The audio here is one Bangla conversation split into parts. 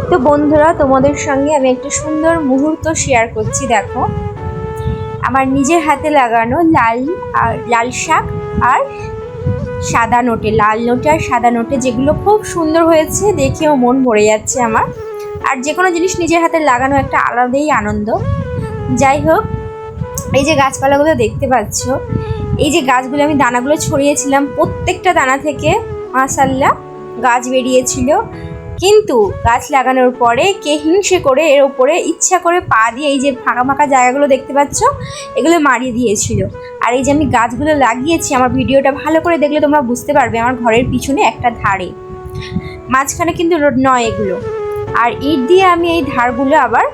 তো বন্ধুরা, তোমাদের সঙ্গে আমি একটা সুন্দর মুহূর্ত শেয়ার করছি। দেখো, আমার নিজের হাতে লাগানো লাল শাক আর সাদা নোটে, লাল নোটে আর সাদা নোটে, যেগুলো খুব সুন্দর হয়েছে, দেখেও মন ভরে যাচ্ছে আমার। আর যে কোনো জিনিস নিজের হাতে লাগানো একটা আলাদাই আনন্দ। যাই হোক, এই যে গাছপালাগুলো দেখতে পাচ্ছ, এই যে গাছগুলো আমি দানাগুলো ছড়িয়েছিলাম, প্রত্যেকটা দানা থেকে মাশাআল্লাহ গাছ বেরিয়েছিল। কিন্তু গাছ লাগানোর পরে কে হিংসে করে এর উপরে ইচ্ছা করে পা দিয়ে এই যে ফাঁকা ফাঁকা জায়গাগুলো দেখতে পাচ্ছ, এগুলো মারিয়ে দিয়েছিল। আর এই যে আমি গাছগুলো লাগিয়েছি, আমার ভিডিওটা ভালো করে দেখলে তোমরা বুঝতে পারবে, আমার ঘরের পিছনে একটা ধারে, মাঝখানে কিন্তু রোড নয় এগুলো। আর ইট দিয়ে আমি এই ধারগুলো আবার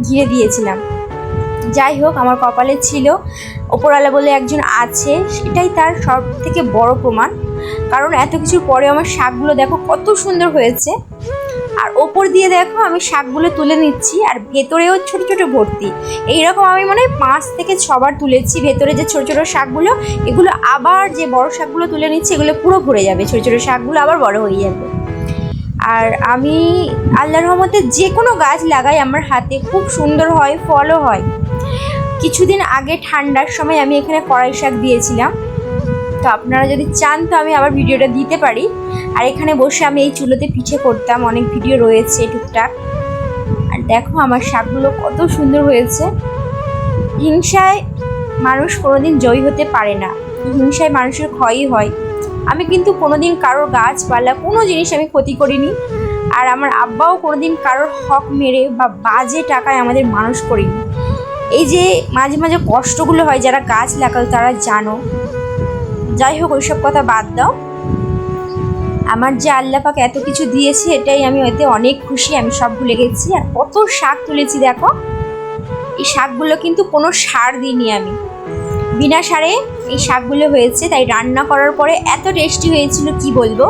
ঘিরে দিয়েছিলাম। যাই হোক, আমার কপালে ছিল, ওপরওয়ালা বলে একজন আছে, সেটাই তার সব থেকে বড় প্রমাণ। কারণ এত কিছুর পরে আমার শাকগুলো দেখো কত সুন্দর হয়েছে। আর ওপর দিয়ে দেখো আমি শাকগুলো তুলে নিচ্ছি, আর ভেতরেও ছোট ছোট ভর্তি। এইরকম আমি মনে হয় 5 থেকে 6 বার তুলেছি। ভেতরে যে ছোট ছোট শাকগুলো, এগুলো আবার যে বড় শাকগুলো তুলে নিচ্ছি, এগুলো পুরো ভরে যাবে, ছোট ছোট শাকগুলো আবার বড় হয়ে যাবে। আর আমি আল্লাহর রহমতে যে কোনো গাছ লাগাই আমার হাতে খুব সুন্দর হয়, ফলও হয়। কিছুদিন আগে ঠান্ডার সময় আমি এখানে কড়াই শাক দিয়েছিলাম, তো আপনারা যদি চান তো আমি আবার ভিডিওটা দিতে পারি। আর এখানে বসে আমি এই চুলোতে পিঠে করতাম, অনেক ভিডিও রয়েছে টুকটাক। আর দেখো আমার শাকগুলো কত সুন্দর হয়েছে। হিংসায় মানুষ কোনোদিন জয়ী হতে পারে না, হিংসায় মানুষের ক্ষয়ই হয়। আমি কিন্তু কোনোদিন কারোর গাছপালা কোনো জিনিস আমি ক্ষতি করিনি। আর আমার আব্বাও কোনোদিন কারোর হক মেরে বা বাজে টাকায় আমাদের মানুষ করিনি। এই যে মাঝে মাঝে কষ্টগুলো হয়, যারা গাছ লাগাও তারা জানো। যাই হোক, ওইসব কথা বাদ দাও। আমার যে আল্লাহ পাক এত কিছু দিয়েছে, এটাই আমি এতে অনেক খুশি। আমি সব ভুলে গেছি। আর কত শাক তুলেছি দেখো, এই শাকগুলো কিন্তু কোনো সার দিইনি আমি, বিনা সারে এই শাকগুলো হয়েছে। তাই রান্না করার পরে এত টেস্টি হয়েছিল কি বলবো।